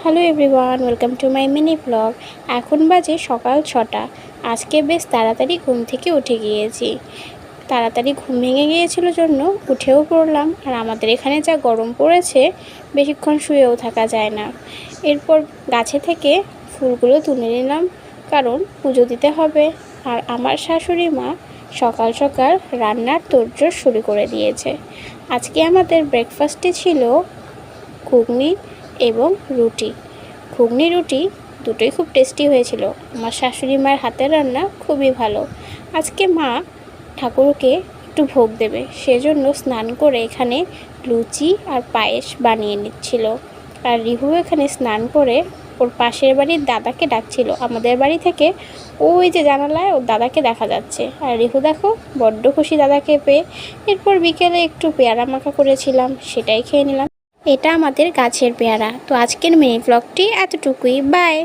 Hello everyone, welcome to my mini blog. এখন বাজে সকাল 6টা। আজকে বেশ তাড়াতাড়ি ঘুম থেকে উঠে গিয়েছি। তাড়াতাড়ি ঘুম ভেঙে গিয়েছিল জন্য উঠেও পড়লাম। আর আমাদের এখানে যা গরম পড়েছে, বেশিক্ষণ শুয়েও থাকা যায় না। এরপর গাছে থেকে ফুলগুলো তুলে নিলাম, কারণ পুজো দিতে হবে। আর আমার শাশুড়ি মা সকাল সকাল রান্নার তোড়জোড় শুরু করে দিয়েছে। আজকে আমাদের ব্রেকফাস্টে ছিল ঘুগনি এবং রুটি। ঘুগনি রুটি দুটোই খুব টেস্টি হয়েছিল। আমার শাশুড়ি মায়ের হাতের রান্না খুবই ভালো। আজকে মা ঠাকুরকে একটু ভোগ দেবে, সেজন্য স্নান করে এখানে লুচি আর পায়েস বানিয়ে নিচ্ছিল। আর রিহু এখানে স্নান করে ওর পাশের বাড়ির দাদাকে ডাকছিল। আমাদের বাড়ি থেকে ওই যে জানালায় ওর দাদাকে দেখা যাচ্ছে। আর রিহু দেখো বড্ড খুশি দাদাকে পেয়ে। এরপর বিকেলে একটু পেয়ারা মাখা করেছিলাম, সেটাই খেয়ে নিলাম। এটা আমাদের গাছের পেয়ারা। তো আজকের মিনি ব্লগটি এতটুকুই। বাই।